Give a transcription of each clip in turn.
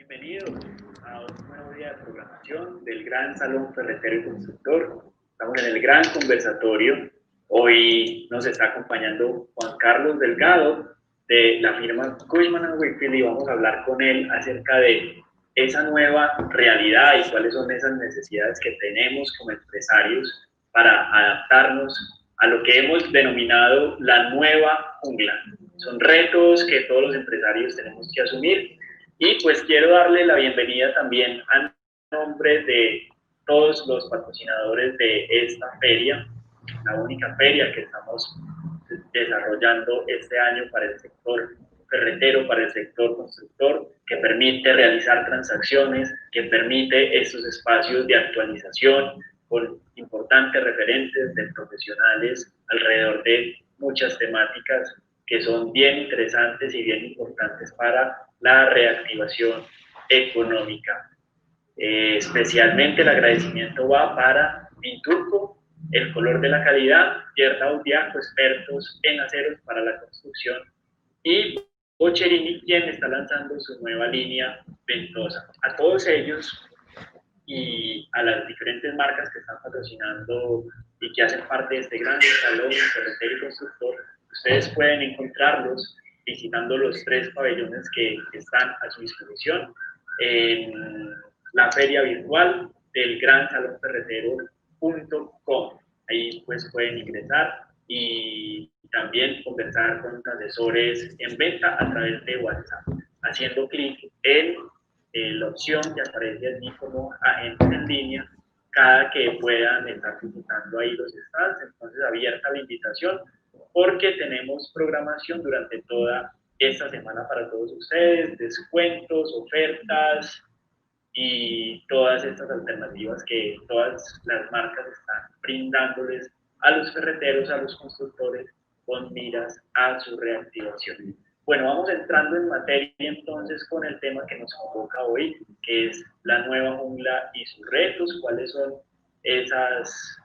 Bienvenidos a un nuevo día de programación del Gran Salón Ferretero y Constructor. Estamos en el gran conversatorio. Hoy nos está acompañando Juan Carlos Delgado de la firma Cushman & Wakefield y vamos a hablar con él acerca de esa nueva realidad y cuáles son esas necesidades que tenemos como empresarios para adaptarnos a lo que hemos denominado la nueva jungla. Son retos que todos los empresarios tenemos que asumir. Y pues quiero darle la bienvenida también a nombre de todos los patrocinadores de esta feria, la única feria que estamos desarrollando este año para el sector ferretero, para el sector constructor, que permite realizar transacciones, que permite estos espacios de actualización con importantes referentes de profesionales alrededor de muchas temáticas que son bien interesantes y bien importantes para la reactivación económica. Especialmente el agradecimiento va para Pinturco, El Color de la Calidad, Yerta Audiaco, expertos en aceros para la construcción, y Bocherini, quien está lanzando su nueva línea ventosa. A todos ellos y a las diferentes marcas que están patrocinando y que hacen parte de este gran salón ferretero y constructor, ustedes pueden encontrarlos visitando los 3 pabellones que están a su disposición en la feria virtual del gransalonferretero.com. Ahí pues pueden ingresar y también conversar con asesores en venta a través de WhatsApp, haciendo clic en la opción que aparece allí como agentes en línea cada que puedan estar visitando ahí los stands. Entonces, abierta la invitación porque tenemos programación durante toda esta semana para todos ustedes, descuentos, ofertas y todas estas alternativas que todas las marcas están brindándoles a los ferreteros, a los constructores, con miras a su reactivación. Bueno, vamos entrando en materia entonces con el tema que nos convoca hoy, que es la nueva jungla y sus retos, cuáles son esas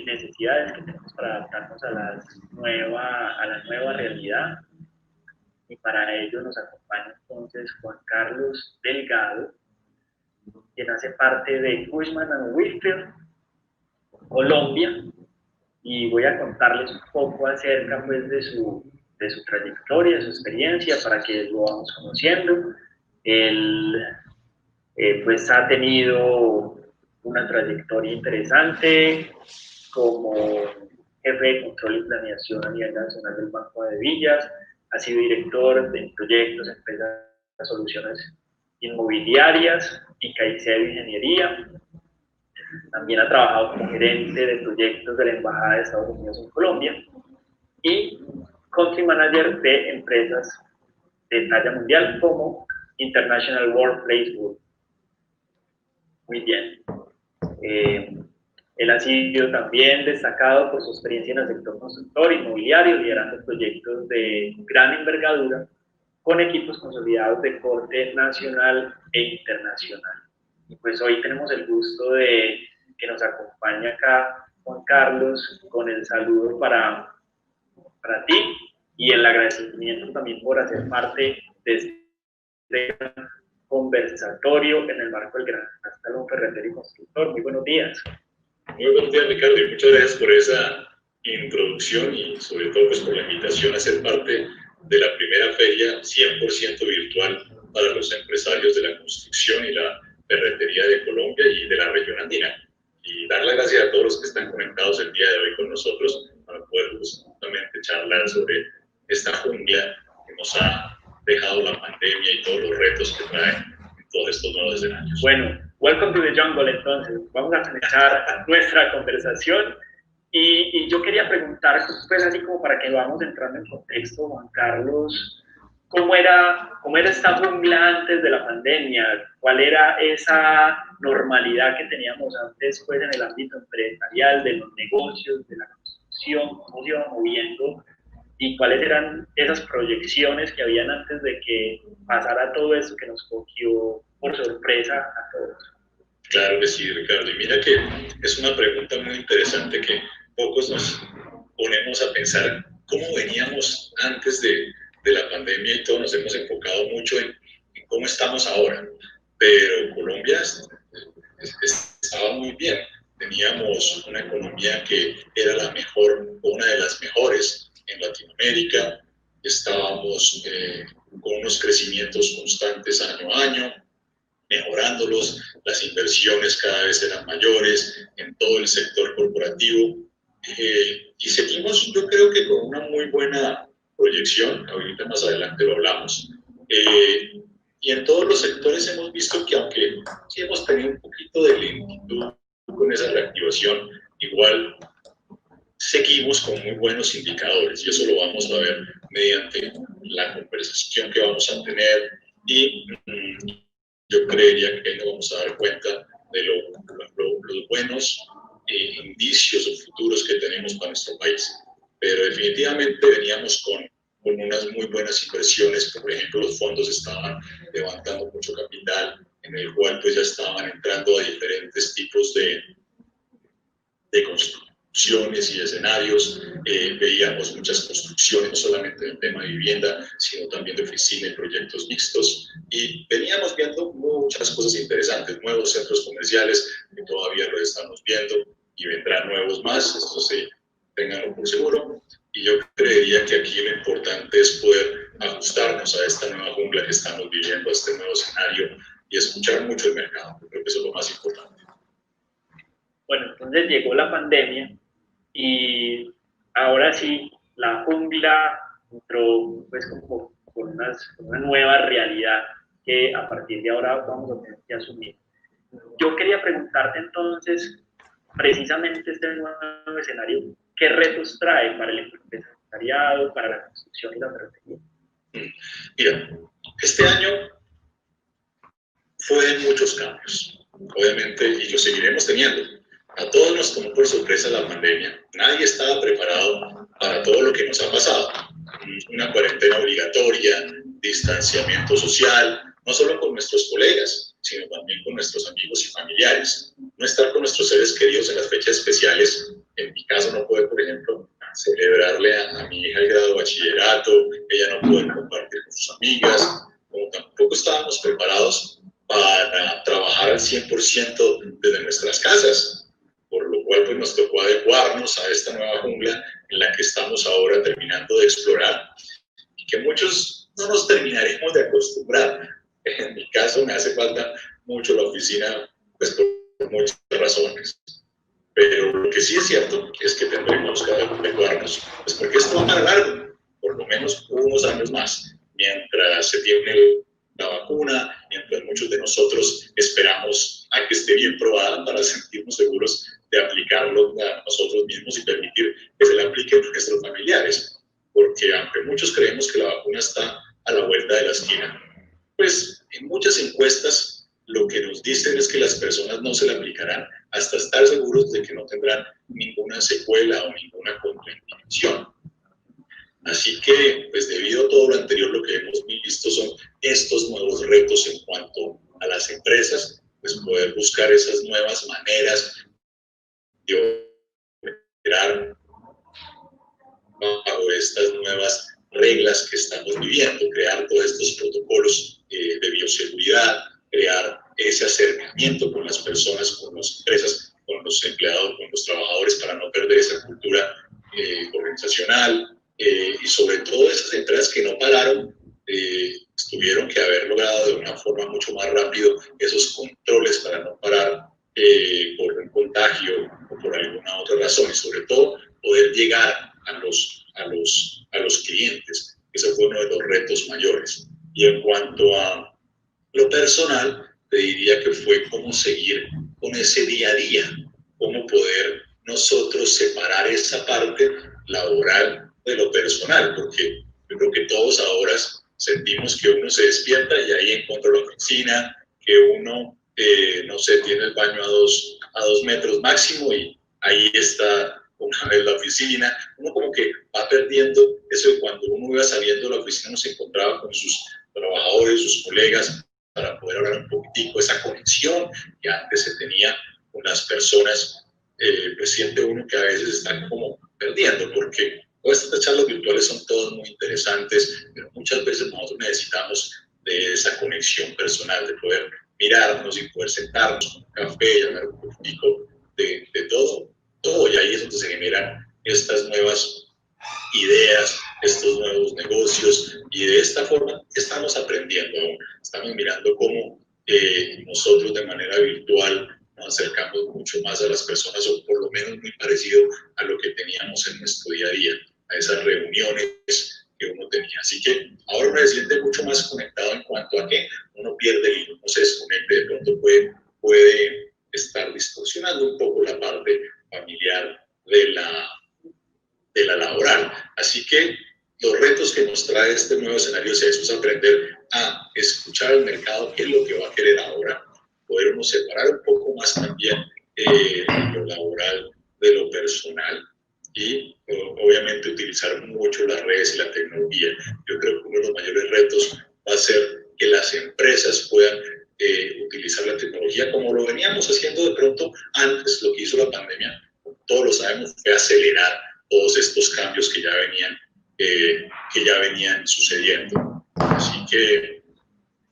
necesidades que tenemos para adaptarnos a la nueva realidad. Y para ello nos acompaña entonces Juan Carlos Delgado, quien hace parte de Cushman & Wakefield, Colombia, y voy a contarles un poco acerca pues, de su trayectoria, de su experiencia, para que lo vamos conociendo. Él pues ha tenido una trayectoria interesante como jefe de control y planeación a nivel nacional del Banco de Villas, ha sido director de proyectos, empresas, soluciones inmobiliarias y Caicedo Ingeniería. También ha trabajado como gerente de proyectos de la Embajada de Estados Unidos en Colombia y country manager de empresas de talla mundial como International Workplace Group. Muy bien. Él ha sido también destacado por su experiencia en el sector constructor inmobiliario, liderando proyectos de gran envergadura con equipos consolidados de corte nacional e internacional. Y pues hoy tenemos el gusto de que nos acompañe acá Juan Carlos con el saludo para ti y el agradecimiento también por hacer parte de este conversatorio en el marco del Gran Salón Ferretero y Constructor. Muy buenos días. Muy buenos días, Ricardo, y muchas gracias por esa introducción y sobre todo pues, por la invitación a ser parte de la primera feria 100% virtual para los empresarios de la construcción y la ferretería de Colombia y de la región andina. Y dar las gracias a todos los que están conectados el día de hoy con nosotros para poder justamente charlar sobre esta jungla que nos ha dejado la pandemia y todos los retos que trae en todos estos nuevos escenarios. Bueno, welcome to the jungle entonces. Vamos a comenzar nuestra conversación y yo quería preguntar, pues así como para que vamos entrando en contexto, Juan Carlos, ¿cómo era esta jungla antes de la pandemia? ¿Cuál era esa normalidad que teníamos antes pues, en el ámbito empresarial, de los negocios, de la construcción? ¿Cómo se iba moviendo? ¿Y cuáles eran esas proyecciones que habían antes de que pasara todo esto que nos cogió por sorpresa a todos? Claro que sí, Ricardo. Y mira que es una pregunta muy interesante que pocos nos ponemos a pensar cómo veníamos antes de la pandemia y todos nos hemos enfocado mucho en cómo estamos ahora. Pero Colombia estaba muy bien. Teníamos una economía que era la mejor, una de las mejores en Latinoamérica. Estábamos con unos crecimientos constantes año a año, mejorándolos. Las inversiones cada vez eran mayores en todo el sector corporativo. Y seguimos, yo creo que con una muy buena proyección. Ahorita más adelante lo hablamos. Y en todos los sectores hemos visto que aunque sí hemos tenido un poquito de lentitud con esa reactivación, igual seguimos con muy buenos indicadores y eso lo vamos a ver mediante la conversación que vamos a tener y yo creería que ahí nos vamos a dar cuenta de los buenos indicios o futuros que tenemos para nuestro país. Pero definitivamente veníamos con unas muy buenas inversiones, por ejemplo, los fondos estaban levantando mucho capital, en el cual pues ya estaban entrando a diferentes tipos de construcciones y escenarios. Veíamos muchas construcciones, no solamente del tema de vivienda, sino también de oficina y proyectos mixtos, y veníamos viendo muchas cosas interesantes, nuevos centros comerciales que todavía lo estamos viendo, y vendrán nuevos más, esto sí, ténganlo por seguro. Y yo creería que aquí lo importante es poder ajustarnos a esta nueva jungla que estamos viviendo, a este nuevo escenario, y escuchar mucho el mercado. Yo creo que eso es lo más importante. Bueno, entonces llegó la pandemia y ahora sí, la jungla entró pues como con una nueva realidad que a partir de ahora vamos a tener que asumir. Yo quería preguntarte entonces, precisamente este nuevo escenario, ¿qué retos trae para el empresariado, para la construcción y la ferretería? Mira, este año fue de muchos cambios, obviamente, y lo seguiremos teniendo. A todos nos tomó por sorpresa la pandemia. Nadie estaba preparado para todo lo que nos ha pasado. Una cuarentena obligatoria, distanciamiento social, no solo con nuestros colegas, sino también con nuestros amigos y familiares. No estar con nuestros seres queridos en las fechas especiales. En mi caso no pude, por ejemplo, celebrarle a mi hija el grado de bachillerato, ella no pudo compartir con sus amigas, como tampoco estábamos preparados para trabajar al 100% desde nuestras casas, por lo cual pues, nos tocó adecuarnos a esta nueva jungla en la que estamos ahora terminando de explorar y que muchos no nos terminaremos de acostumbrar. En mi caso me hace falta mucho la oficina pues, por muchas razones. Pero lo que sí es cierto es que tendremos que adecuarnos, pues porque esto va para largo, por lo menos unos años más, mientras se tiene la vacuna, mientras muchos de nosotros esperamos a que esté bien probada para sentirnos seguros de aplicarlo a nosotros mismos y permitir que se la aplique a nuestros familiares. Porque aunque muchos creemos que la vacuna está a la vuelta de la esquina, pues en muchas encuestas lo que nos dicen es que las personas no se la aplicarán hasta estar seguros de que no tendrán ninguna secuela o ninguna contraindicación. Así que, pues debido a todo lo anterior, lo que hemos visto son estos nuevos retos en cuanto a las empresas, pues poder buscar esas nuevas maneras de operar bajo estas nuevas reglas que estamos viviendo, crear todos estos protocolos de bioseguridad, crear ese acercamiento con las personas, con las empresas, con los empleados, con los trabajadores, para no perder esa cultura organizacional, y sobre todo esas empresas que no pararon, tuvieron que haber logrado de una forma mucho más rápido esos controles para no parar por un contagio o por alguna otra razón, y sobre todo poder llegar a los clientes. Ese fue uno de los retos mayores. Y en cuanto a lo personal, te diría que fue cómo seguir con ese día a día, cómo poder nosotros separar esa parte laboral de lo personal, porque yo creo que todos ahora sentimos que uno se despierta y ahí encuentra la oficina, que uno, no sé, tiene el baño a dos metros máximo y ahí está una vez la oficina. Uno como que va perdiendo eso de cuando uno iba saliendo de la oficina, uno se encontraba con sus trabajadores, sus colegas, para poder hablar un poquitico, esa conexión que antes se tenía con las personas, pues siente uno que a veces están como perdiendo, porque todas estas charlas virtuales son todas muy interesantes, pero muchas veces nosotros necesitamos de de esa conexión personal, de poder mirarnos y poder sentarnos con un café y hablar un poquitico de todo, y ahí es donde se generan estas nuevas ideas, estos nuevos negocios, y de esta forma estamos aprendiendo aún, estamos mirando cómo nosotros de manera virtual nos acercamos mucho más a las personas, o por lo menos muy parecido a lo que teníamos en nuestro día a día, a esas reuniones que uno tenía. Así que ahora uno se siente mucho más conectado en cuanto a que uno pierde el hilo, no se desconecte, de pronto puede estar distorsionando un poco la parte familiar de la laboral. Así que los retos que nos trae este nuevo escenario es eso, es aprender a escuchar al mercado, qué es lo que va a querer ahora, podernos separar un poco más también lo laboral de lo personal, y obviamente utilizar mucho las redes y la tecnología. Yo creo que uno de los mayores retos va a ser que las empresas puedan utilizar la tecnología como lo veníamos haciendo de pronto antes. Lo que hizo la pandemia, todos lo sabemos, fue acelerar todos estos cambios que ya venían sucediendo. Así que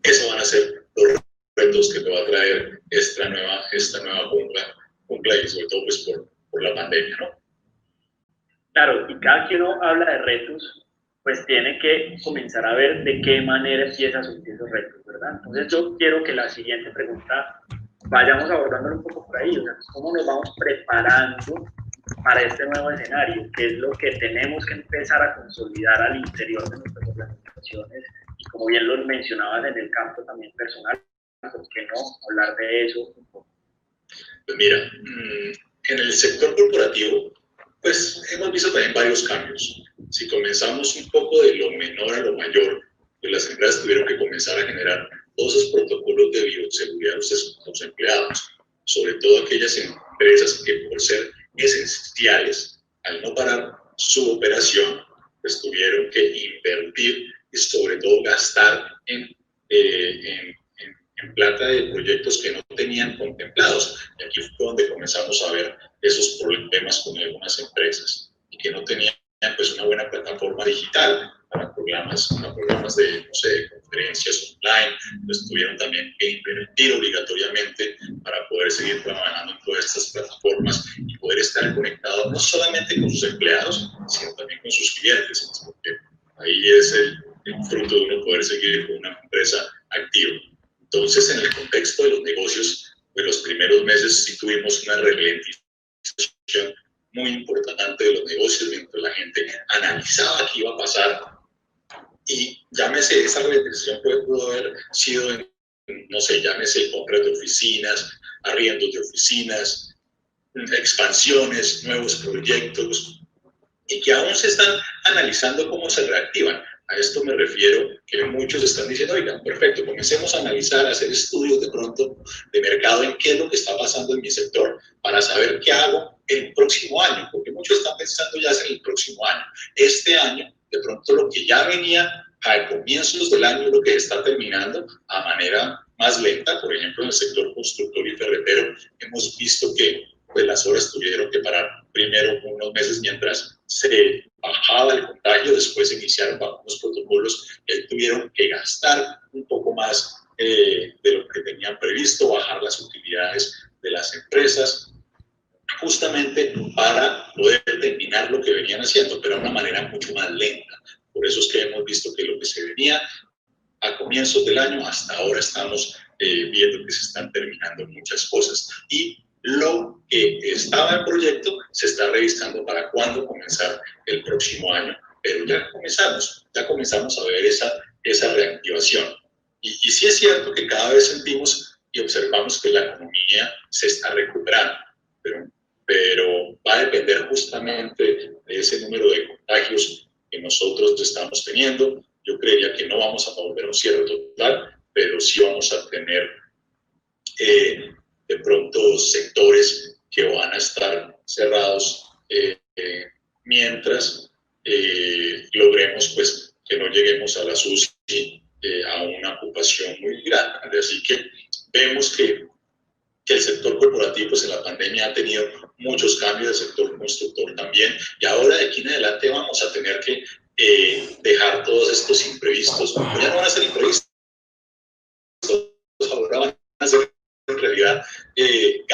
esos van a ser los retos que te va a traer esta nueva jungla, y sobre todo pues por la pandemia, ¿no? Claro, y cada que uno habla de retos, pues tiene que comenzar a ver de qué manera empieza a surgir esos retos, ¿verdad? Entonces yo quiero que la siguiente pregunta vayamos abordándolo un poco por ahí, o sea, cómo nos vamos preparando para este nuevo escenario, qué es lo que tenemos que empezar a consolidar al interior de nuestras organizaciones, y como bien lo mencionabas en el campo también personal, ¿por qué no hablar de eso un poco? Pues mira, en el sector corporativo, pues hemos visto también varios cambios. Si comenzamos un poco de lo menor a lo mayor, pues las empresas tuvieron que comenzar a generar todos esos protocolos de bioseguridad a los empleados, sobre todo aquellas empresas que por ser esenciales, al no parar su operación, pues tuvieron que invertir y sobre todo gastar en plata de proyectos que no tenían contemplados. Y aquí fue donde comenzamos a ver esos problemas con algunas empresas y que no tenían pues una buena plataforma digital para programas de, no sé, de conferencias online. Pues tuvieron también que invertir obligatoriamente para poder seguir trabajando en todas estas plataformas y poder estar conectados no solamente con sus empleados, sino también con sus clientes, porque ahí es el fruto de uno poder seguir con una empresa activa. Entonces, en el contexto de los negocios, de los primeros meses sí tuvimos una ralentización muy importante de los negocios, mientras la gente analizaba qué iba a pasar. Y llámese, esa ralentización pudo haber sido en, no sé, llámese compras de oficinas, arriendos de oficinas, expansiones, nuevos proyectos, y que aún se están analizando cómo se reactivan. A esto me refiero que muchos están diciendo, oigan, perfecto, comencemos a analizar, a hacer estudios de pronto de mercado en qué es lo que está pasando en mi sector para saber qué hago el próximo año, porque muchos están pensando ya en el próximo año. Este año, de pronto lo que ya venía a comienzos del año, lo que está terminando a manera más lenta. Por ejemplo, en el sector constructor y ferretero, hemos visto que pues, las horas tuvieron que parar primero unos meses mientras se bajaba el contagio, después se iniciaron bajo unos protocolos que tuvieron que gastar un poco más de lo que tenían previsto, bajar las utilidades de las empresas, justamente para poder terminar lo que venían haciendo, pero de una manera mucho más lenta. Por eso es que hemos visto que lo que se venía a comienzos del año, hasta ahora estamos viendo que se están terminando muchas cosas. Y lo que estaba en proyecto se está revisando para cuándo comenzar el próximo año, pero ya comenzamos a ver esa reactivación. Y sí es cierto que cada vez sentimos y observamos que la economía se está recuperando, pero va a depender justamente de ese número de contagios que nosotros estamos teniendo. Yo creería que no vamos a volver a un cierre total, pero sí vamos a tener de pronto sectores que van a estar cerrados mientras logremos pues que no lleguemos a la UCI a una ocupación muy grande. Así que vemos que el sector corporativo pues en la pandemia ha tenido muchos cambios, el sector constructor también, y ahora de aquí en adelante vamos a tener que dejar todos estos imprevistos, ya no van a ser imprevistos,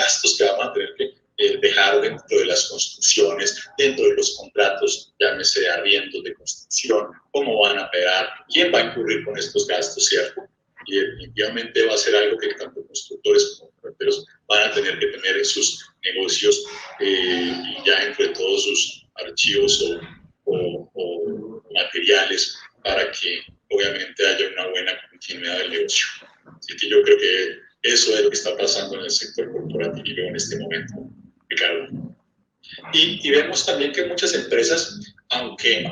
gastos que vamos a tener que dejar dentro de las construcciones, dentro de los contratos, llámese arriendos de construcción, cómo van a operar, quién va a incurrir con estos gastos, ¿cierto? Y definitivamente va a ser algo que tanto constructores como carreteros van a tener que tener en sus negocios y ya entre todos sus archivos o materiales para que obviamente haya una buena continuidad del negocio. Así que yo creo que eso es lo que está pasando en el sector corporativo en este momento, Ricardo. Y vemos también que muchas empresas, aunque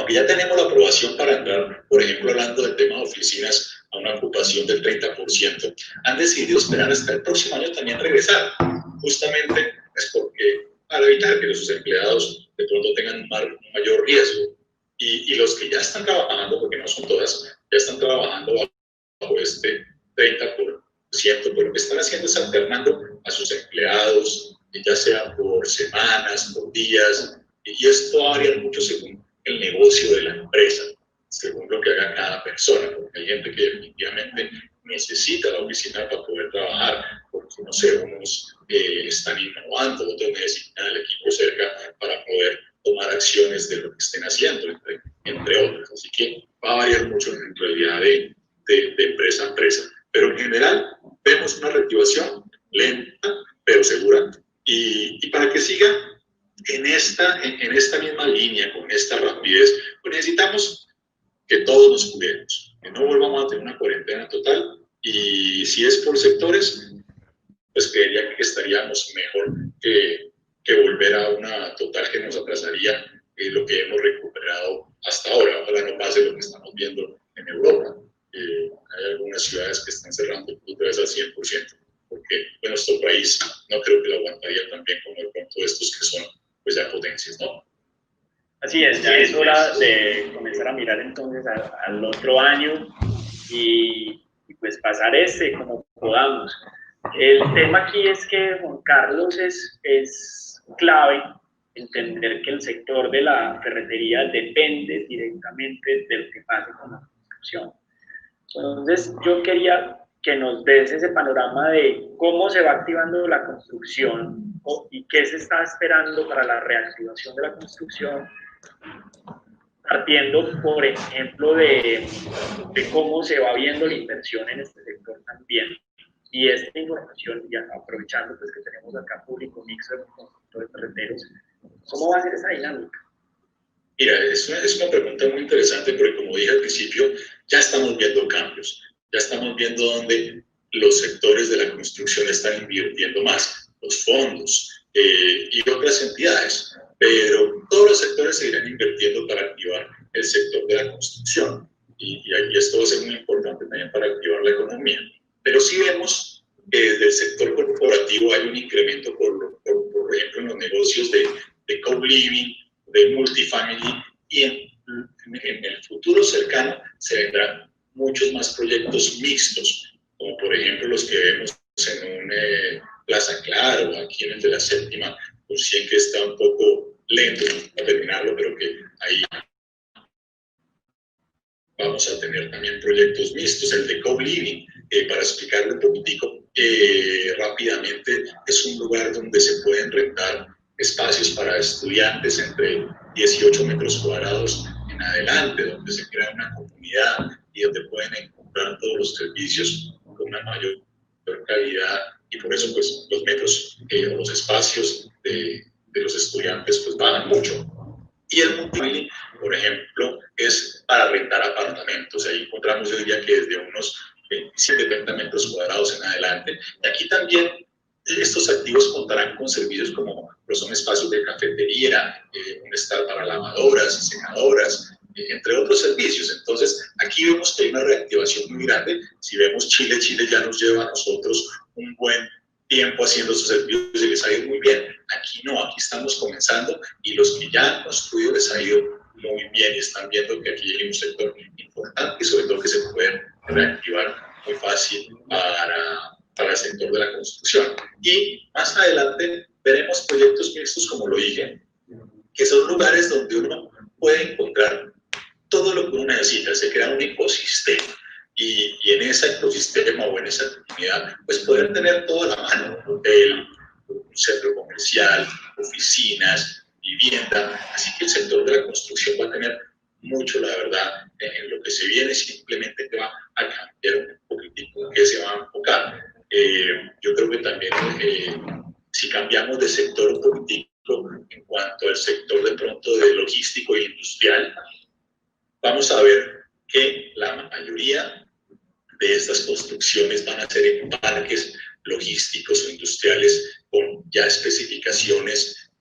ya tenemos la aprobación para entrar, por ejemplo, hablando del tema de oficinas, a una ocupación del 30%, han decidido esperar hasta el próximo año también regresar, justamente es porque para evitar que sus empleados de pronto tengan un mayor riesgo. Y los que ya están trabajando, porque no son todas, ya están trabajando bajo este 30%, pero lo que están haciendo es alternando a sus empleados, ya sea por semanas, por días, y esto va a variar mucho según el negocio de la empresa, según lo que haga cada persona, porque hay gente que definitivamente necesita la oficina para poder trabajar, porque no sé, unos están innovando, otros necesitan el equipo cerca para poder tomar acciones de lo que estén haciendo, entre otras. Así que va a variar mucho en realidad de empresa a empresa. Pero en general vemos una reactivación lenta, pero segura, y para que siga en esta misma línea, con esta rapidez, pues necesitamos que todos nos cuidemos, que no volvamos a tener una cuarentena total, y si es por sectores, pues creería que estaríamos mejor que volver a una total que nos atrasaría lo que hemos recuperado hasta ahora. Ojalá no pase lo que estamos viendo en Europa. Hay algunas ciudades que están cerrando otra vez al 100%, porque nuestro país no creo que lo aguantaría tan bien como de pronto estos que son pues ya potencias, ¿no? Así es, ya es hora de comenzar a mirar entonces al otro año y pues pasar como podamos. El tema aquí es que, Juan Carlos, es clave entender que el sector de la ferretería depende directamente de lo que pase con la construcción. Entonces, yo quería que nos des ese panorama de cómo se va activando la construcción y qué se está esperando para la reactivación de la construcción, partiendo, por ejemplo, de cómo se va viendo la inversión en este sector también. Y esta información, ya aprovechando pues, que tenemos acá público mixto de constructores ferreteros, ¿cómo va a ser esa dinámica? Mira, es una pregunta muy interesante porque, como dije al principio, ya estamos viendo cambios, ya estamos viendo dónde los sectores de la construcción están invirtiendo más, los fondos y otras entidades, pero todos los sectores seguirán invirtiendo para activar el sector de la construcción y esto va a ser muy importante también para activar la economía. Pero sí vemos que desde el sector corporativo hay un incremento, por ejemplo, en los negocios de co-living, de multifamily, y en el futuro cercano se vendrán muchos más proyectos mixtos, como por ejemplo los que vemos en un Plaza Claro, aquí en el de la Séptima, por 100, que está un poco lento a terminarlo, pero que ahí vamos a tener también proyectos mixtos. El de co-living, para explicarlo un poquitico rápidamente, es un lugar donde se pueden rentar espacios para estudiantes entre 18 metros cuadrados en adelante, donde se crea una comunidad y donde pueden encontrar todos los servicios con una mayor calidad, y por eso pues los metros o los espacios de los estudiantes pues bajan mucho. Y el multifamily, por ejemplo, es para rentar apartamentos. Ahí encontramos, yo diría que desde unos 27, 30 metros cuadrados en adelante. Y aquí también estos activos contarán con servicios como son espacios de cafetería, un estar para lavadoras y secadoras, entre otros servicios. Entonces, aquí vemos que hay una reactivación muy grande. Si vemos Chile ya nos lleva a nosotros un buen tiempo haciendo sus servicios y les ha ido muy bien. Aquí no, aquí estamos comenzando y los que ya han construido les ha ido muy bien y están viendo que aquí hay un sector importante y sobre todo que se puede reactivar muy fácil para el sector de la construcción. Y más adelante veremos proyectos mixtos, como lo dije, que son lugares donde uno puede encontrar todo lo que uno necesita, se crea un ecosistema. Y en ese ecosistema o en comunidad, pues poder tener toda la mano, un hotel, un centro comercial, oficinas, vivienda. Así que el sector de la construcción va a tener mucho, la verdad, en lo que se viene. Simplemente te va a cambiar un poquitico en qué se va a enfocar. Yo creo que también si cambiamos de sector un poquitico en cuanto al sector de pronto de logístico e industrial, vamos a ver que la mayoría de estas construcciones van a ser en parques logísticos o industriales con ya especificaciones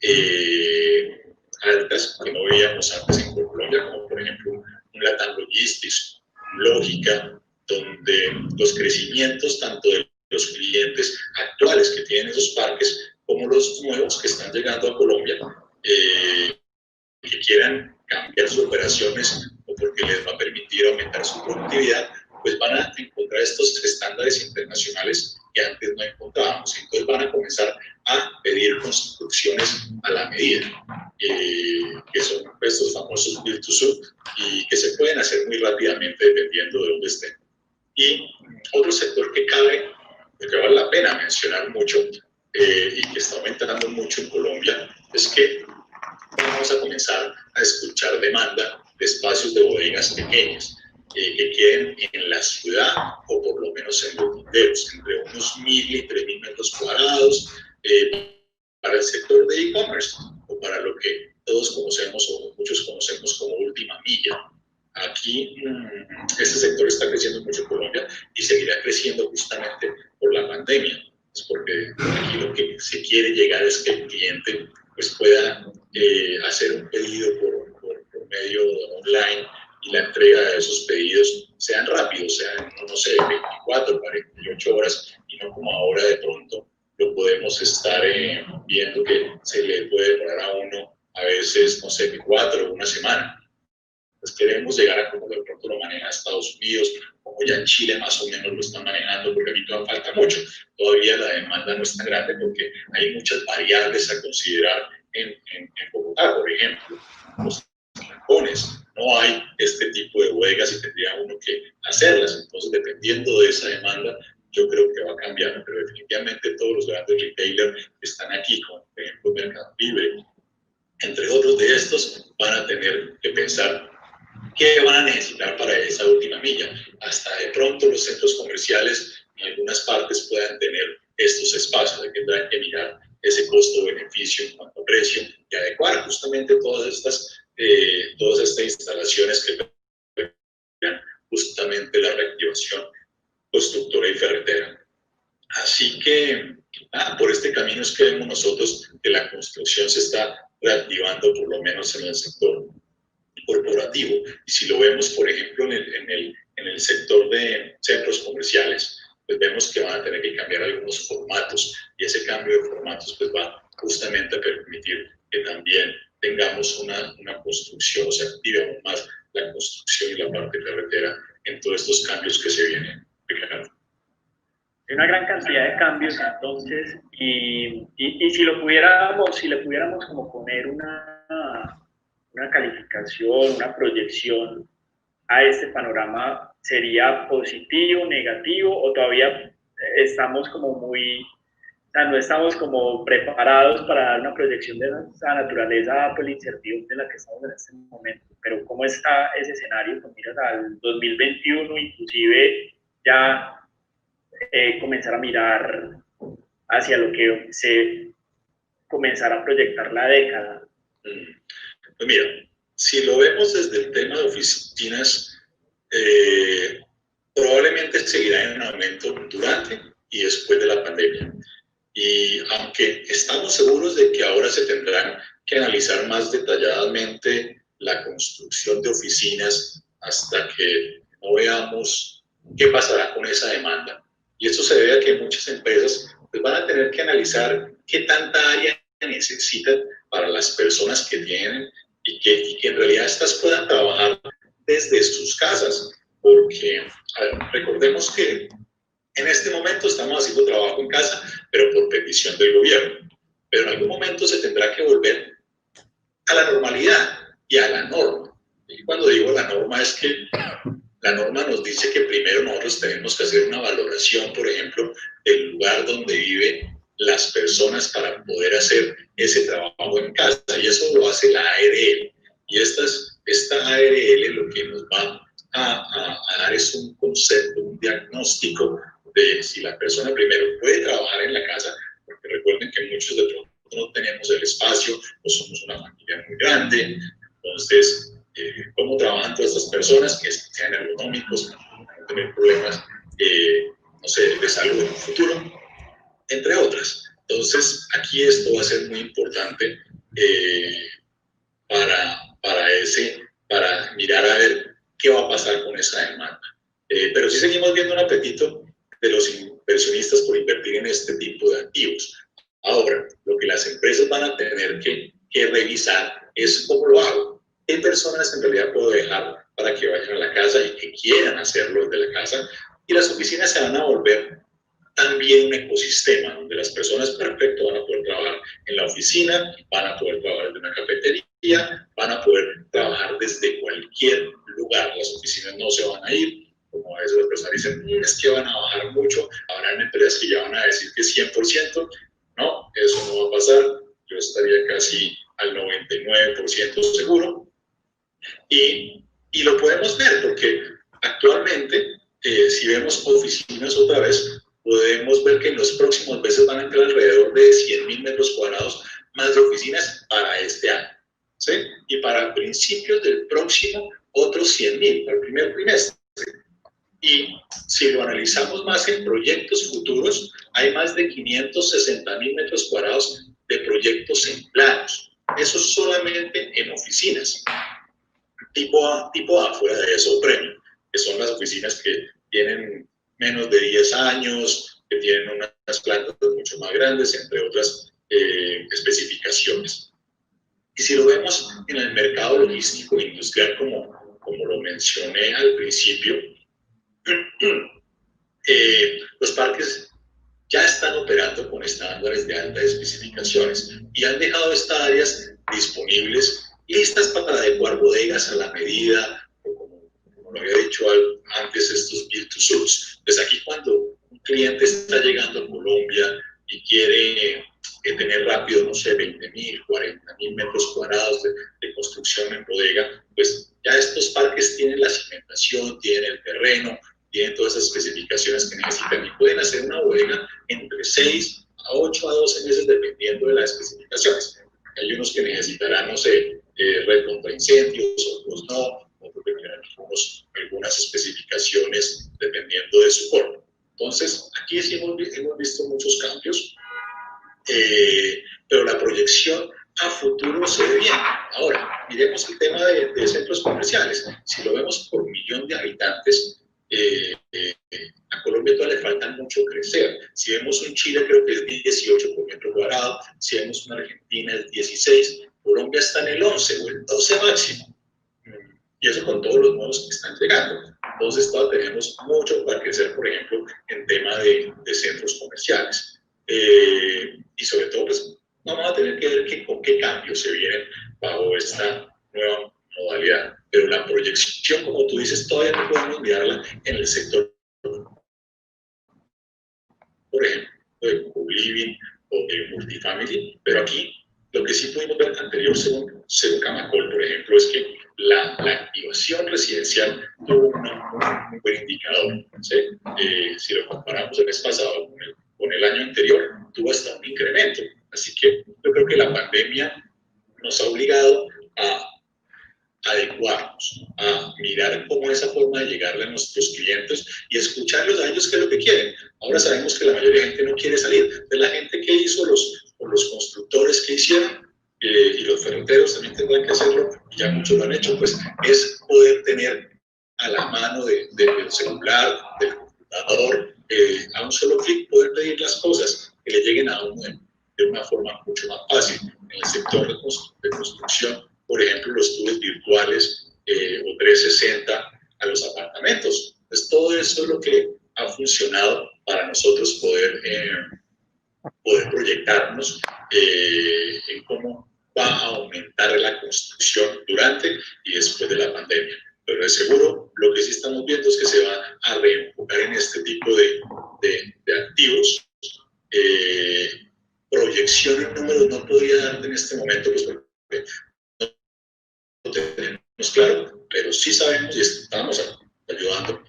altas que no veíamos antes en Colombia, como por ejemplo un Latam Logistics, Lógica, donde los crecimientos tanto de los clientes actuales que tienen esos parques como los nuevos que están llegando a Colombia, que quieran cambiar sus operaciones o porque les va a permitir aumentar su productividad, pues van a encontrar estos estándares internacionales que antes no encontrábamos. Entonces van a comenzar a pedir construcciones a la medida, que son estos famosos build to suit y que se pueden hacer muy rápidamente dependiendo de dónde estén. Y otro sector que cabe, que vale la pena mencionar mucho y que está aumentando mucho en Colombia, es que vamos a comenzar a escuchar demanda de espacios de bodegas pequeñas que queden en la ciudad o por lo menos en los linderos, entre unos 1.000 y 3.000 metros cuadrados para el sector de e-commerce o para lo que todos conocemos o muchos conocemos como última milla. Aquí este sector está creciendo mucho en Colombia y seguirá creciendo justamente por la pandemia. Es porque aquí lo que se quiere llegar es que el cliente pues pueda hacer un pedido por medio online y la entrega de esos pedidos sean rápidos, sean, no sé, 24, 48 horas y no como ahora de pronto lo podemos estar viendo que se le puede demorar a uno a veces, no sé, 4 o una semana. Pues queremos llegar a como de pronto lo maneja Estados Unidos, como ya en Chile más o menos lo están manejando, porque a mí todavía falta mucho. Todavía la demanda no es tan grande porque hay muchas variables a considerar en Bogotá, por ejemplo. Los trancones, no hay este tipo de bodegas y tendría uno que hacerlas. Entonces, dependiendo de esa demanda, yo creo que va cambiando, pero definitivamente todos los grandes retailers que están aquí, como por ejemplo Mercado Libre, entre otros de estos, van a tener que pensar qué van a necesitar para esa última milla. Hasta de pronto los centros comerciales en algunas partes puedan tener estos espacios, de que tendrán que mirar ese costo-beneficio en cuanto a precio y adecuar justamente todas estas instalaciones que permitan justamente la reactivación constructora y ferretera. Así que por este camino es que vemos nosotros que la construcción se está reactivando, por lo menos en el sector corporativo. Y si lo vemos, por ejemplo, en el sector de centros comerciales, pues vemos que van a tener que cambiar algunos formatos y ese cambio de formatos pues va justamente a permitir que también tengamos una construcción, o sea, active aún más la construcción y la parte carretera en todos estos cambios que se vienen. Hay una gran cantidad de cambios entonces y si lo pudiéramos, si le pudiéramos como poner una calificación, una proyección a este panorama, ¿sería positivo, negativo o todavía estamos como muy, o sea, no estamos como preparados para dar una proyección de esa naturaleza por la incertidumbre en la que estamos en este momento? Pero ¿cómo está ese escenario con miras al 2021, inclusive ya comenzar a mirar hacia lo que se comenzará a proyectar la década? Pues mira, si lo vemos desde el tema de oficinas, probablemente seguirá en aumento durante y después de la pandemia. Y aunque estamos seguros de que ahora se tendrán que analizar más detalladamente la construcción de oficinas hasta que no veamos qué pasará con esa demanda. Y esto se debe a que muchas empresas pues, van a tener que analizar qué tanta área necesitan para las personas que tienen y que en realidad estas puedan trabajar desde sus casas. Porque recordemos que en este momento estamos haciendo trabajo en casa, pero por petición del gobierno. Pero en algún momento se tendrá que volver a la normalidad y a la norma. Y cuando digo la norma es que La norma nos dice que primero nosotros tenemos que hacer una valoración, por ejemplo, del lugar donde viven las personas para poder hacer ese trabajo en casa, y eso lo hace la ARL. Y esta ARL lo que nos va a dar es un concepto, un diagnóstico de si la persona primero puede trabajar en la casa, porque recuerden que muchos de pronto no tenemos el espacio o somos una familia muy grande. Entonces, cómo trabajan todas estas personas que sean ergonómicos, no tener problemas, no sé, de salud en un futuro, entre otras. Entonces, aquí esto va a ser muy importante para mirar a ver qué va a pasar con esa demanda. Pero sí seguimos viendo un apetito de los inversionistas por invertir en este tipo de activos. Ahora, lo que las empresas van a tener que revisar es cómo lo hago. ¿Qué personas en realidad puedo dejar para que vayan a la casa y que quieran hacerlo desde la casa? Y las oficinas se van a volver también un ecosistema donde las personas perfecto van a poder trabajar en la oficina, van a poder trabajar desde una cafetería, van a poder trabajar desde cualquier lugar. Las oficinas no se van a ir, como a veces las personas dicen, es que van a bajar mucho, habrá empresas que ya van a decir que 100%, no, eso no va a pasar, yo estaría casi al 99% seguro, y lo podemos ver porque actualmente, si vemos oficinas otra vez, podemos ver que en los próximos meses van a entrar alrededor de 100.000 metros cuadrados más de oficinas para este año, ¿sí? Y para principios del próximo, otros 100.000 para el primer trimestre. Y si lo analizamos más en proyectos futuros, hay más de 560.000 metros cuadrados de proyectos en planos. Eso solamente en oficinas. Tipo A, fuera de eso, premium, que son las oficinas que tienen menos de 10 años, que tienen unas plantas mucho más grandes, entre otras especificaciones. Y si lo vemos en el mercado logístico e industrial, como lo mencioné al principio, los parques ya están operando con estándares de altas especificaciones y han dejado estas áreas disponibles, listas para adecuar bodegas a la medida, o como lo había dicho antes, estos build-to-suits. Pues aquí cuando un cliente está llegando a Colombia y quiere tener rápido, no sé, 20.000, 40.000 metros cuadrados de construcción en bodega, pues ya estos parques tienen la cimentación, tienen el terreno, tienen todas esas especificaciones que necesitan y pueden hacer una bodega entre 6 a 8 a 12 meses dependiendo de las especificaciones. Hay unos que necesitarán, no sé, red contra incendios, otros no, otros tendrán algunas especificaciones dependiendo de su forma. Entonces, aquí sí hemos visto muchos cambios, pero la proyección a futuro se ve bien. Ahora, miremos el tema de centros comerciales. Si lo vemos por millón de habitantes, a Colombia todavía le falta mucho crecer. Si vemos un Chile, creo que es 18 por metro cuadrado. Si vemos una Argentina, es 16. Colombia está en el 11 o el 12 máximo. Y eso con todos los nuevos que están llegando. Entonces, todavía tenemos mucho para crecer, por ejemplo, en tema de centros comerciales. Y sobre todo, pues, vamos a tener que ver con qué cambios se vienen bajo esta nueva modalidad. Pero la proyección, como tú dices, todavía no podemos mirarla en el sector, por ejemplo, de co-living o de multifamily, pero aquí lo que sí pudimos ver anterior, según Camacol, por ejemplo, es que la activación residencial tuvo un buen indicador, ¿sí? Si lo comparamos el mes pasado con el año anterior, tuvo hasta un incremento. Así que yo creo que la pandemia nos ha obligado a adecuarnos, a mirar cómo esa forma de llegarle a nuestros clientes y escucharlos a ellos qué es lo que quieren. Ahora sabemos que la mayoría de gente no quiere salir. De la gente que hizo, los constructores que hicieron, y los ferreteros también tendrán que hacerlo, ya muchos lo han hecho, pues es poder tener a la mano del celular, del computador, a un solo clic poder pedir las cosas que le lleguen a uno de una forma mucho más fácil. En el sector de construcción, por ejemplo, los tours virtuales o 360 a los apartamentos. Pues todo eso es lo que ha funcionado para nosotros poder proyectarnos en cómo va a aumentar la construcción durante y después de la pandemia. pero de seguro lo que sí estamos viendo es que se va a reenfocar en este tipo de activos. Proyección en números no podría darte en este momento, pues porque no lo tenemos claro, pero sí sabemos y estamos ayudando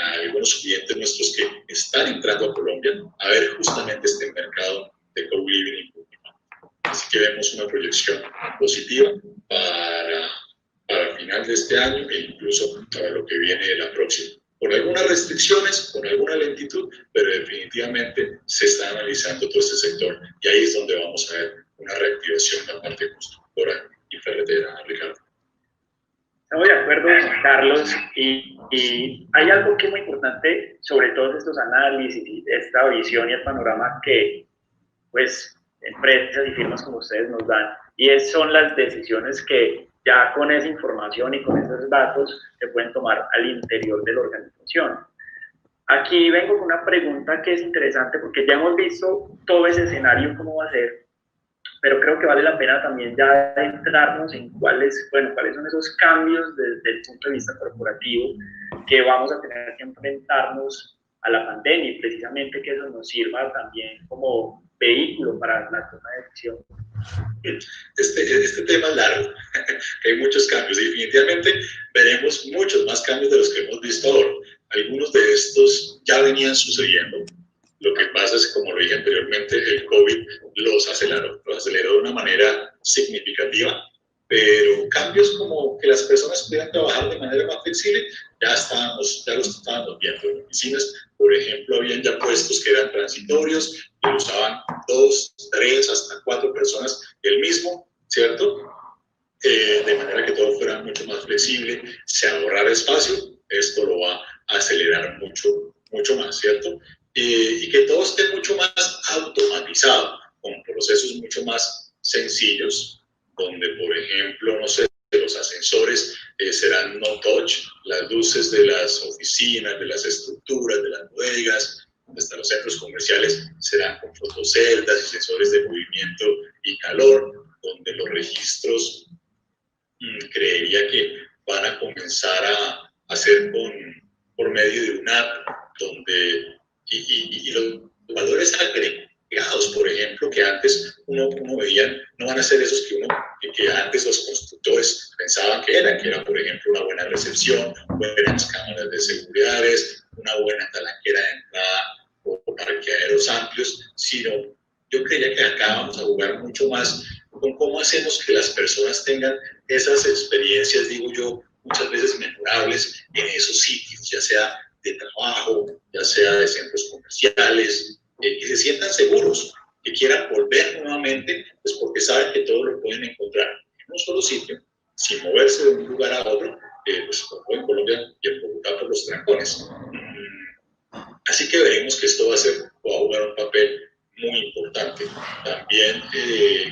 a algunos clientes nuestros que están entrando a Colombia a ver justamente este mercado de co-living. Así que vemos una proyección positiva para final de este año e incluso para lo que viene de la próxima. Con algunas restricciones, con alguna lentitud, pero definitivamente se está analizando todo este sector y ahí es donde vamos a ver una reactivación de la parte constructora y ferretera, Ricardo. Estamos de acuerdo, Carlos, y hay algo que es muy importante sobre todos estos análisis y esta visión y el panorama que, pues, empresas y firmas como ustedes nos dan, y son las decisiones que ya con esa información y con esos datos se pueden tomar al interior de la organización. Aquí vengo con una pregunta que es interesante porque ya hemos visto todo ese escenario, cómo va a ser, pero creo que vale la pena también ya entrarnos en cuáles son esos cambios desde el punto de vista corporativo que vamos a tener que enfrentarnos a la pandemia y precisamente que eso nos sirva también como vehículo para la toma de decisión. Este tema es largo, hay muchos cambios y definitivamente veremos muchos más cambios de los que hemos visto ahora. Algunos de estos ya venían sucediendo. Lo que pasa es que, como lo dije anteriormente, el COVID los aceleró de una manera significativa, pero cambios como que las personas pudieran trabajar de manera más flexible, ya los estábamos viendo. En oficinas, por ejemplo, habían ya puestos que eran transitorios, que usaban 2, 3, hasta 4 personas el mismo, ¿cierto? De manera que todo fuera mucho más flexible, se ahorrara espacio, esto lo va a acelerar mucho más, ¿cierto? Y que todo esté mucho más automatizado, con procesos mucho más sencillos, donde, por ejemplo, no sé, los ascensores serán no touch, las luces de las oficinas, de las estructuras, de las bodegas, donde están los centros comerciales, serán con fotoceldas y sensores de movimiento y calor, donde los registros creería que van a comenzar a hacer por medio de una app, donde y los valores agregados, por ejemplo, que antes uno veía, no van a ser esos que antes los constructores pensaban que eran, por ejemplo, una buena recepción, buenas cámaras de seguridad, una buena talanquera de entrada o parqueaderos amplios, sino yo creía que acá vamos a jugar mucho más con cómo hacemos que las personas tengan esas experiencias, digo yo, muchas veces memorables en esos sitios, ya sea de trabajo, ya sea de centros comerciales, que se sientan seguros, que quieran volver nuevamente, pues porque saben que todo lo pueden encontrar en un solo sitio, sin moverse de un lugar a otro, pues como en Colombia y en Bogotá por los trancones. Así que veremos que esto va a jugar un papel muy importante. También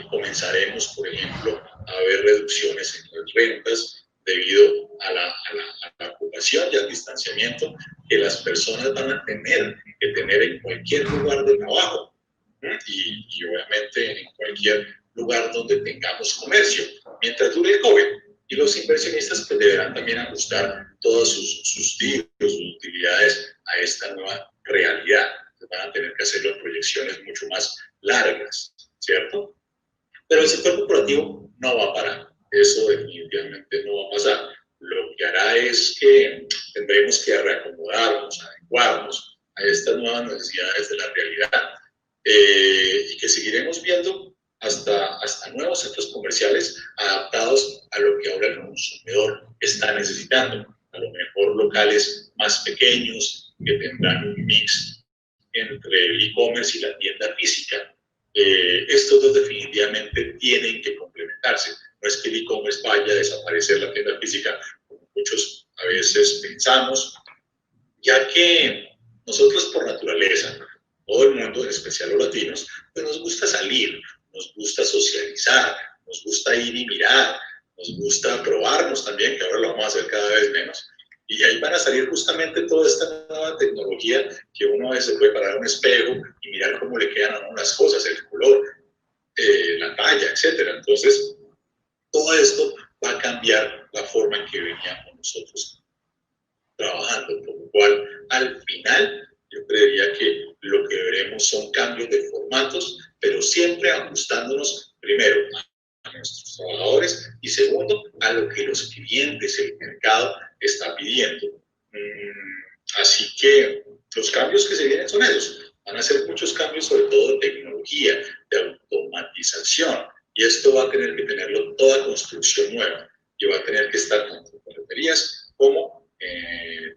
comenzaremos, por ejemplo, a ver reducciones en las rentas debido a la ocupación y al distanciamiento que las personas van a tener que tener en cualquier lugar de trabajo y obviamente en cualquier lugar donde tengamos comercio, mientras dure el COVID. Y los inversionistas pues, deberán también ajustar todos sus títulos, sus utilidades a esta nueva realidad. Van a tener que hacer las proyecciones mucho más largas, ¿cierto? Pero el sector corporativo no va a parar. Eso definitivamente no va a pasar. Lo que hará es que tendremos que reacomodarnos, adecuarnos a estas nuevas necesidades de la realidad y que seguiremos viendo hasta nuevos centros comerciales adaptados a lo que ahora el consumidor está necesitando. A lo mejor locales más pequeños que tendrán un mix entre el e-commerce y la tienda física. Estos dos definitivamente tienen que complementarse. No es que el e-commerce vaya a desaparecer la tienda física, como muchos a veces pensamos, ya que nosotros por naturaleza, todo el mundo, en especial los latinos, pues nos gusta salir, nos gusta socializar, nos gusta ir y mirar, nos gusta probarnos también, que ahora lo vamos a hacer cada vez menos. Y ahí van a salir justamente toda esta nueva tecnología que uno a veces puede parar un espejo y mirar cómo le quedan a uno las cosas, el color, la talla, etc. Entonces, todo esto va a cambiar la forma en que veníamos nosotros trabajando, por lo cual al final yo creería que lo que veremos son cambios de formatos, pero siempre ajustándonos primero a nuestros trabajadores y segundo a lo que los clientes, el mercado está pidiendo. Así que los cambios que se vienen son esos. Van a ser muchos cambios, sobre todo de tecnología, de automatización, y esto va a tener que tenerlo toda construcción nueva, y va a tener que estar tanto en ferreterías como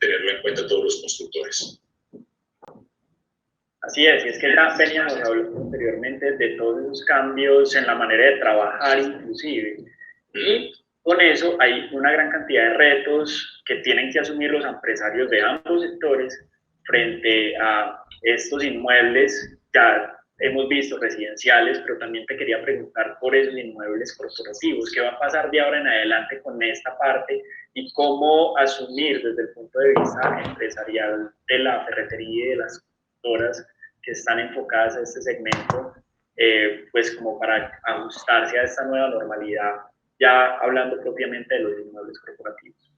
tenerlo en cuenta todos los constructores. Así es, y es que ya veníamos hablando anteriormente de todos esos cambios en la manera de trabajar inclusive, y con eso hay una gran cantidad de retos que tienen que asumir los empresarios de ambos sectores frente a estos inmuebles. Ya hemos visto residenciales, pero también te quería preguntar por esos inmuebles corporativos. ¿Qué va a pasar de ahora en adelante con esta parte y cómo asumir desde el punto de vista empresarial de la ferretería y de las constructoras que están enfocadas a este segmento, pues como para ajustarse a esta nueva normalidad, ya hablando propiamente de los inmuebles corporativos?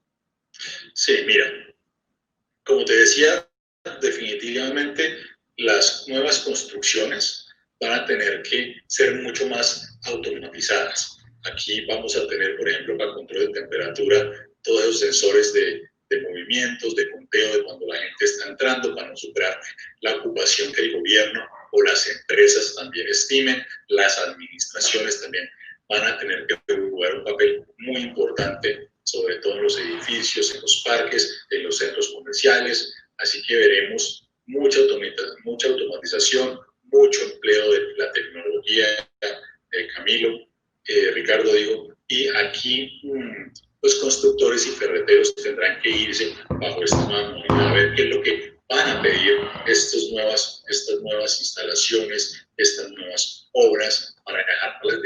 Sí, mira, como te decía, definitivamente las nuevas construcciones van a tener que ser mucho más automatizadas. Aquí vamos a tener, por ejemplo, para control de temperatura, todos esos sensores de movimientos, de conteo de cuando la gente está entrando, para no superar la ocupación que el gobierno o las empresas también estimen. Las administraciones también van a tener que jugar un papel muy importante, sobre todo en los edificios, en los parques, en los centros comerciales. Así que veremos mucha automatización, mucho empleo de la tecnología, Camilo, Ricardo, digo, y aquí los constructores y ferreteros tendrán que irse bajo esta nueva modalidad a ver qué es lo que van a pedir estas nuevas instalaciones, estas nuevas obras, para dejarlas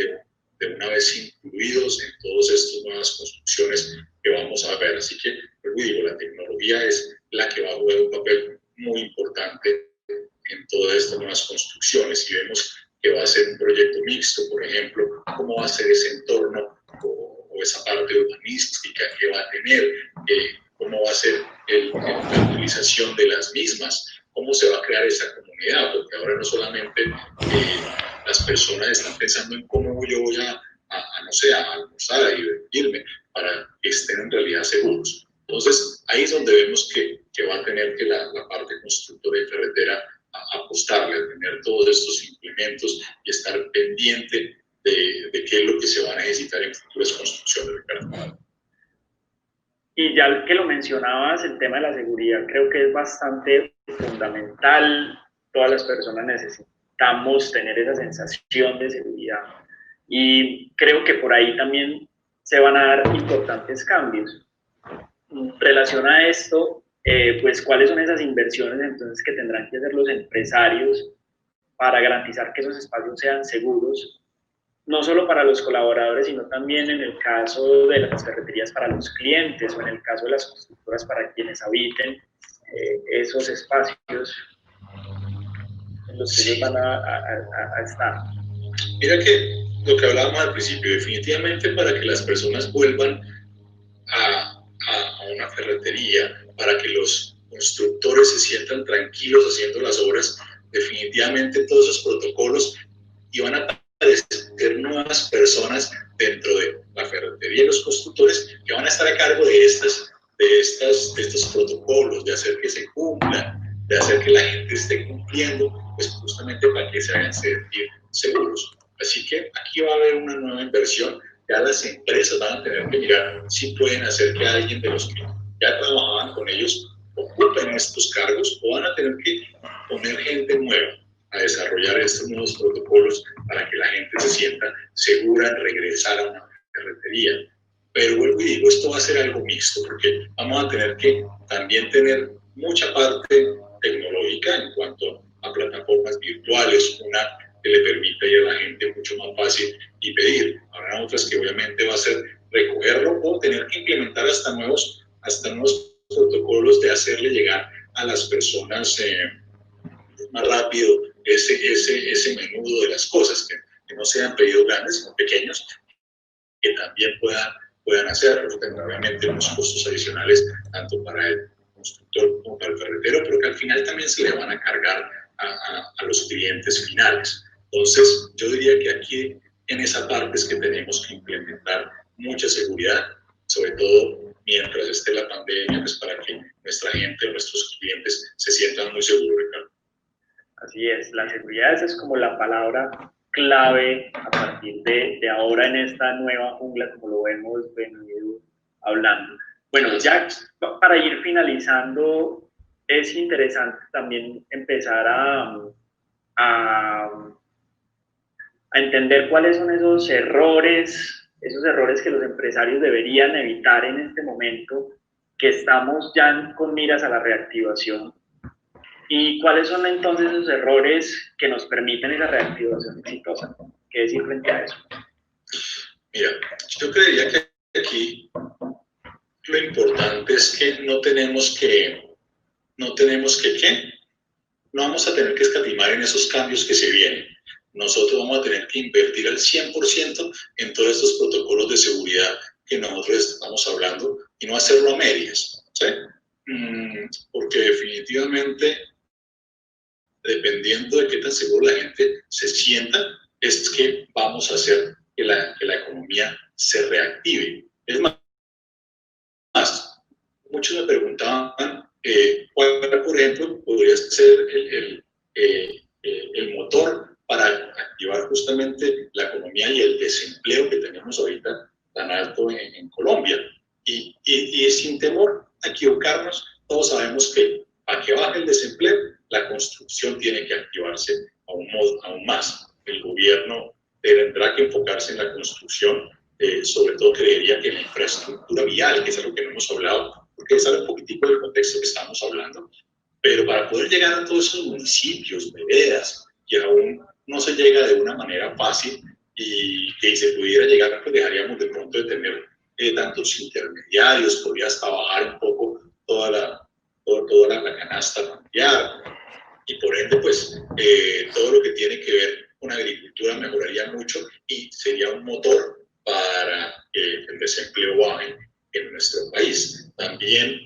de una vez incluidos en todas estas nuevas construcciones que vamos a ver. Así que, digo, la tecnología es la que va a jugar un papel muy importante en todas estas nuevas construcciones. Si vemos que va a ser un proyecto mixto, por ejemplo, cómo va a ser ese entorno o esa parte urbanística que va a tener, cómo va a ser la utilización de las mismas, cómo se va a crear esa comunidad, porque ahora no solamente las personas están pensando en cómo yo voy no sé, a almorzar, a divertirme, para que estén en realidad seguros. Entonces, ahí es donde vemos que va a tener que la parte constructora y ferretera apostarle a tener todos estos implementos y estar pendiente de qué es lo que se va a necesitar en futuras construcciones, Ricardo. Y ya que lo mencionabas, el tema de la seguridad creo que es bastante fundamental. Todas las personas necesitamos tener esa sensación de seguridad. Y creo que por ahí también se van a dar importantes cambios. En relación a esto, pues cuáles son esas inversiones entonces que tendrán que hacer los empresarios para garantizar que esos espacios sean seguros, no solo para los colaboradores, sino también en el caso de las ferreterías para los clientes o en el caso de las constructoras para quienes habiten esos espacios en los que ellos van a estar. Mira que lo que hablábamos al principio, definitivamente para que las personas vuelvan a una ferretería, para que los constructores se sientan tranquilos haciendo las obras, definitivamente todos esos protocolos iban a aparecer nuevas personas dentro de la ferretería y los constructores que van a estar a cargo de estos protocolos, de hacer que se cumplan, de hacer que la gente esté cumpliendo, pues justamente para que se hagan sentir seguros. Así que aquí va a haber una nueva inversión. Ya las empresas van a tener que mirar si pueden hacer que alguien de los que ya trabajaban con ellos ocupen estos cargos, o van a tener que poner gente nueva a desarrollar estos nuevos protocolos para que la gente se sienta segura en regresar a una ferretería. Pero vuelvo y digo, esto va a ser algo mixto, porque vamos a tener que también tener mucha parte tecnológica en cuanto a plataformas virtuales, una que le permita ir a la gente mucho más fácil y pedir. Habrá otras que obviamente va a ser recogerlo o tener que implementar hasta nuevos protocolos de hacerle llegar a las personas más rápido ese menudo de las cosas, que no sean pedidos grandes, sino pequeños, que también puedan puedan hacerlo. Tengo obviamente unos costos adicionales tanto para el constructor como para el ferretero, pero que al final también se le van a cargar a los clientes finales. Entonces, yo diría que aquí en esa parte es que tenemos que implementar mucha seguridad, sobre todo mientras esté la pandemia, pues para que nuestra gente, nuestros clientes se sientan muy seguros, Ricardo. Así es, la seguridad esa es como la palabra clave a partir de ahora en esta nueva jungla, como lo hemos venido hablando. Bueno, ya para ir finalizando, es interesante también empezar a entender cuáles son esos errores que los empresarios deberían evitar en este momento, que estamos ya con miras a la reactivación. ¿Y cuáles son entonces esos errores que nos permiten esa reactivación exitosa? ¿Qué decir frente a eso? Mira, yo creería que aquí lo importante es que no vamos a tener que escatimar en esos cambios que se vienen. Nosotros vamos a tener que invertir al 100% en todos estos protocolos de seguridad que nosotros estamos hablando y no hacerlo a medias, ¿sí? Porque definitivamente, dependiendo de qué tan seguro la gente se sienta, es que vamos a hacer que la economía se reactive. Es más, muchos me preguntaban cuál, por ejemplo, podría ser el motor para activar justamente la economía y el desempleo que tenemos ahorita tan alto en Colombia. Y sin temor a equivocarnos, todos sabemos que para que baje el desempleo, la construcción tiene que activarse aún más. El gobierno tendrá que enfocarse en la construcción, sobre todo creería que en la infraestructura vial, que es algo que no hemos hablado, porque sale un poquitico del contexto que estamos hablando, pero para poder llegar a todos esos municipios, veredas, que aún no se llega de una manera fácil y que se pudiera llegar, pues dejaríamos de pronto de tener tantos intermediarios, podría hasta bajar un poco toda la canasta familiar y por ende, pues todo lo que tiene que ver con agricultura mejoraría mucho y sería un motor para que el desempleo baje en nuestro país. También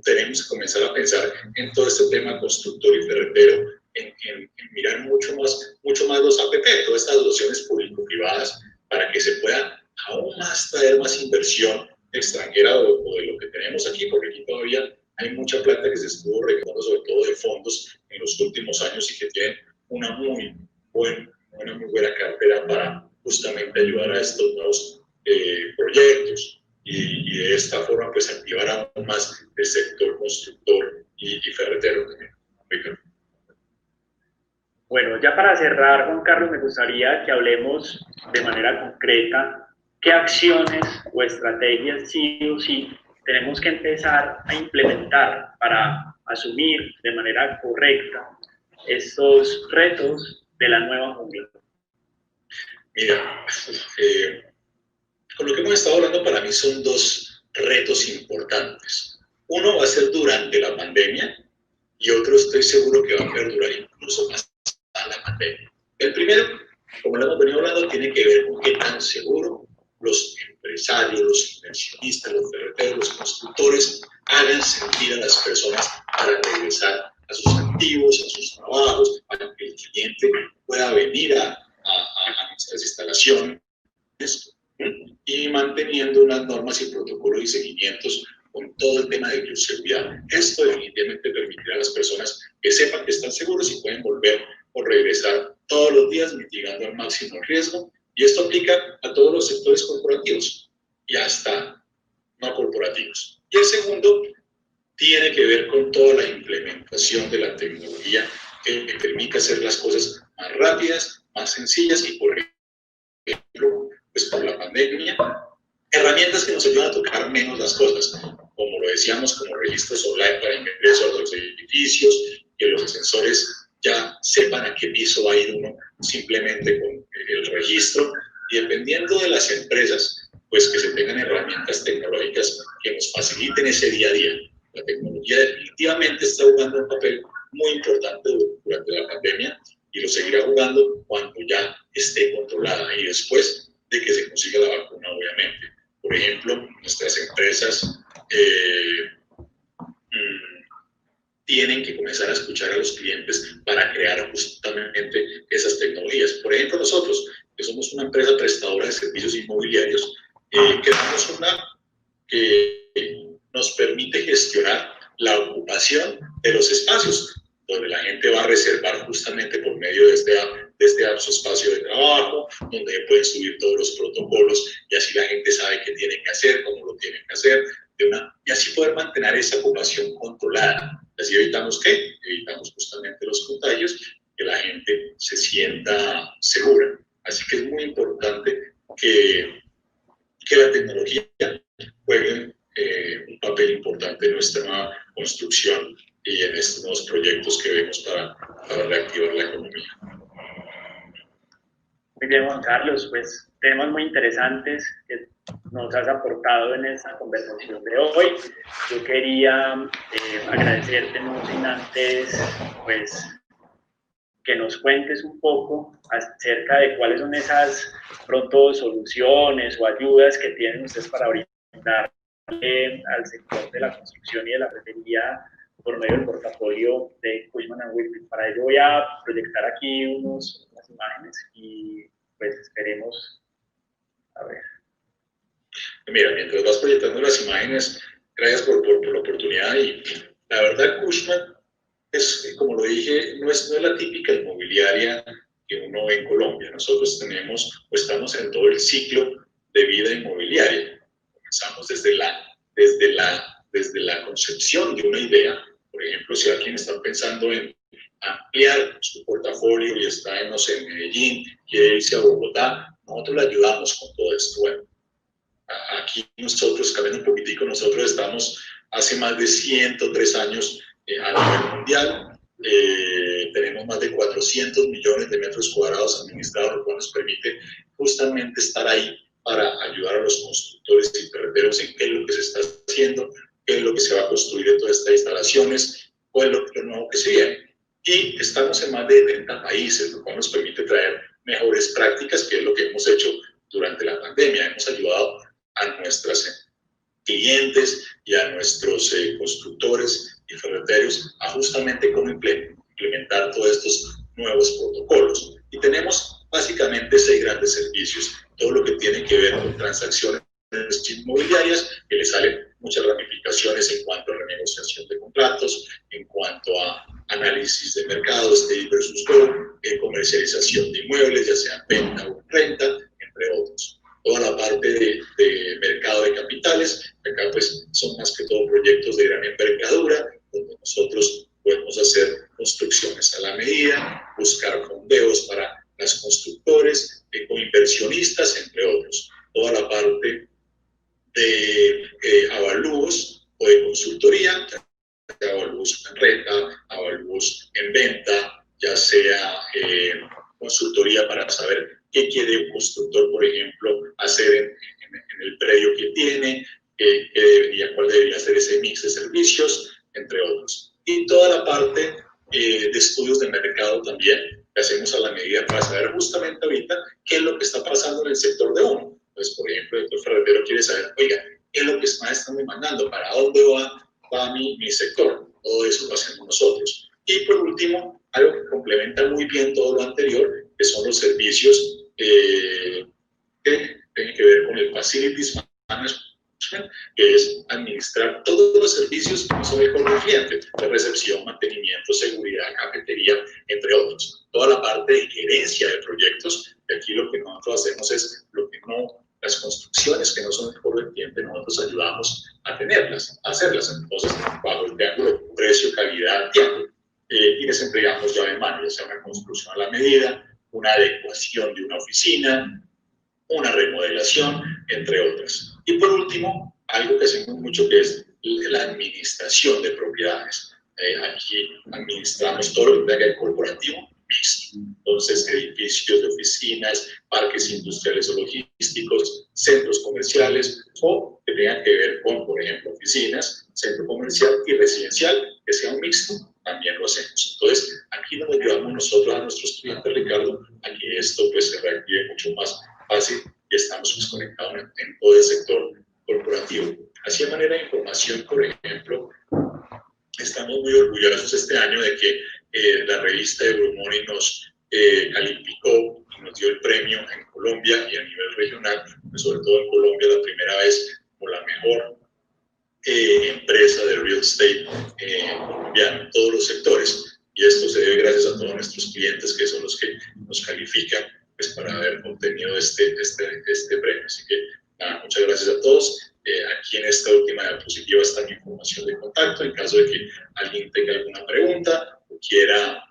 tenemos que comenzar a pensar en todo este tema constructor y ferretero, en mirar mucho más los APP, todas estas asociaciones público-privadas, para que se pueda aún más traer más inversión extranjera o de lo que tenemos aquí, porque aquí todavía hay mucha plata que se estuvo recaudando, sobre todo de fondos en los últimos años y que tienen una muy buena cartera para justamente ayudar a estos nuevos proyectos y de esta forma pues activar aún más el sector constructor y ferretero también. Ricardo. Bueno, ya para cerrar, Juan Carlos, me gustaría que hablemos de manera concreta qué acciones o estrategias sí o sí tenemos que empezar a implementar para asumir de manera correcta estos retos de la nueva jungla. Mira, con lo que hemos estado hablando para mí son dos retos importantes. Uno va a ser durante la pandemia y otro estoy seguro que va a perdurar incluso más a la pandemia. El primero, como lo hemos venido hablando, tiene que ver con qué tan seguro los empresarios, los inversionistas, los ferreteros, los constructores hagan sentir a las personas para regresar a sus activos, a sus trabajos, para que el cliente pueda venir a nuestras instalaciones y manteniendo unas normas y protocolos y seguimientos con todo el tema de bioseguridad. Esto definitivamente permitirá a las personas que sepan que están seguros y pueden volver o regresar todos los días mitigando al máximo el riesgo. Y esto aplica a todos los sectores corporativos y hasta no corporativos. Y el segundo tiene que ver con toda la implementación de la tecnología que permite hacer las cosas más rápidas, más sencillas y, por ejemplo, pues por la pandemia, herramientas que nos ayudan a tocar menos las cosas, como lo decíamos, como registros online para ingreso a los edificios, que los ascensores ya sepan a qué piso va a ir uno simplemente con el registro, y dependiendo de las empresas, pues que se tengan herramientas tecnológicas que nos faciliten ese día a día. La tecnología definitivamente está jugando un papel muy importante durante la pandemia y lo seguirá jugando cuando ya esté controlada y después de que se consiga la vacuna, obviamente, Por ejemplo, nuestras empresas tienen que comenzar a escuchar a los clientes para crear justamente esas tecnologías. Por ejemplo, nosotros, que somos una empresa prestadora de servicios inmobiliarios, creamos una que nos permite gestionar la ocupación de los espacios, donde la gente va a reservar justamente por medio de este su espacio de trabajo, donde pueden subir todos los protocolos y así la gente sabe qué tiene que hacer, cómo lo tienen que hacer, y así poder mantener esa ocupación controlada. Así evitamos ¿qué? Evitamos justamente los contagios, que la gente se sienta segura. Así que es muy importante que la tecnología juegue un papel importante en nuestra construcción y en estos nuevos proyectos que vemos para reactivar la economía. Muy bien, Juan Carlos, pues temas muy interesantes que nos has aportado en esta conversación de hoy. Yo quería agradecerte no sin antes, pues, que nos cuentes un poco acerca de cuáles son esas pronto soluciones o ayudas que tienen ustedes para brindar al sector de la construcción y de la ferretería por medio del portafolio de Cushman & Wakefield. Para ello voy a proyectar aquí unas imágenes y pues esperemos a ver. Mira, mientras vas proyectando las imágenes, gracias por la oportunidad y la verdad Cushman es, como lo dije, no es la típica inmobiliaria que uno ve en Colombia. Nosotros tenemos o estamos en todo el ciclo de vida inmobiliaria. Comenzamos desde la concepción de una idea. Por ejemplo, si alguien está pensando en ampliar su portafolio y está en, no sé, en Medellín, quiere irse a Bogotá, nosotros le ayudamos con todo esto. Bueno, aquí nosotros, cambiando un poquitico, nosotros estamos hace más de 103 años a nivel mundial. Tenemos más de 400 millones de metros cuadrados administrados, lo cual nos permite justamente estar ahí para ayudar a los constructores y ferreteros en qué es lo que se está haciendo, qué es lo que se va a construir en todas estas instalaciones, cuál es lo nuevo que se viene. Y estamos en más de 30 países, lo cual nos permite traer mejores prácticas, que es lo que hemos hecho durante la pandemia. Hemos ayudado a nuestros clientes y a nuestros constructores y ferreteros a justamente cómo implementar todos estos nuevos protocolos. Y tenemos básicamente 6 grandes servicios, todo lo que tiene que ver con transacciones inmobiliarias, que le salen muchas ramificaciones en cuanto a renegociación de contratos, en cuanto a análisis de mercado, stay versus go, comercialización de inmuebles, ya sea venta o renta, entre otros. Toda la parte de mercado de capitales, acá pues son más que todo proyectos de gran envergadura, donde nosotros podemos hacer construcciones a la medida, buscar fondeos para las constructores, con inversionistas, entre otros. Toda la parte de avalúos o de consultoría, ya avalúos en renta, avalúos en venta, ya sea consultoría para saber qué quiere un constructor, por ejemplo, hacer en el predio que tiene, cuál debería ser ese mix de servicios, entre otros. Y toda la parte de estudios de mercado también, que hacemos a la medida para saber justamente ahorita qué es lo que está pasando en el sector de uno. Pues, por ejemplo, el ferretero quiere saber, oiga, ¿qué es lo que más están demandando? ¿Para dónde va mi sector? Todo eso lo hacemos nosotros. Y por último, algo que complementa muy bien todo lo anterior, que son los servicios que tienen que ver con el Facilities Management, que es administrar todos los servicios que son con el cliente, de recepción, mantenimiento, seguridad, cafetería, entre otros. Toda la parte de gerencia de proyectos, y aquí lo que nosotros hacemos es lo que no, las construcciones que no son por el cliente, nosotros ayudamos a tenerlas, a hacerlas. Entonces, bajo el triángulo precio, calidad, tiempo, y les entregamos llave en mano, ya sea una construcción a la medida, una adecuación de una oficina, una remodelación, entre otras. Y por último, algo que hacemos mucho, que es la administración de propiedades. Aquí administramos todo lo que tenga el corporativo mixto. Entonces, edificios de oficinas, parques industriales o logísticos, centros comerciales o que tengan que ver con, por ejemplo, oficinas, centro comercial y residencial, que sea un mixto, también lo hacemos. Entonces, aquí nos ayudamos nosotros a nuestros clientes, Ricardo, a que esto pues se reactive mucho más fácil y estamos pues, conectados en todo el sector corporativo. Así de manera de información, por ejemplo, estamos muy orgullosos este año de que la revista Euromonitor nos calificó y nos dio el premio en Colombia y a nivel regional, pues sobre todo en Colombia la primera vez como la mejor empresa de real estate colombiana en todos los sectores. Y esto se debe gracias a todos nuestros clientes que son los que nos califican pues, para haber obtenido este premio. Así que nada, muchas gracias a todos. Aquí en esta última diapositiva está mi información de contacto en caso de que alguien tenga alguna pregunta o quiera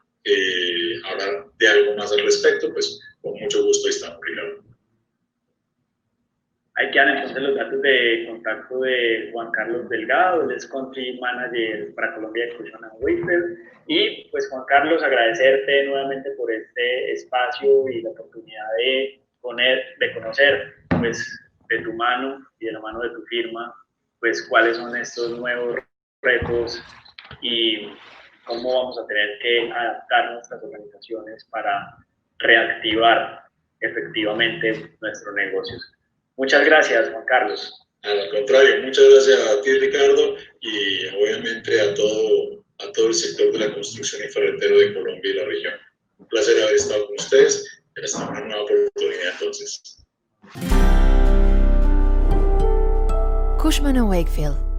hablar de algo más al respecto, pues con mucho gusto ahí estamos, Ricardo. Ahí quedan entonces los datos de contacto de Juan Carlos Delgado, él es Country Manager para Colombia de Cushman & Wakefield. Y pues Juan Carlos, agradecerte nuevamente por este espacio y la oportunidad de conocer pues de tu mano y de la mano de tu firma, pues cuáles son estos nuevos retos y cómo vamos a tener que adaptar nuestras organizaciones para reactivar efectivamente nuestros negocios. Muchas gracias, Juan Carlos. Al contrario, muchas gracias a ti, Ricardo, y obviamente a todo el sector de la construcción y ferretero de Colombia y la región. Un placer haber estado con ustedes y hasta una nueva oportunidad entonces. Cushman & Wakefield.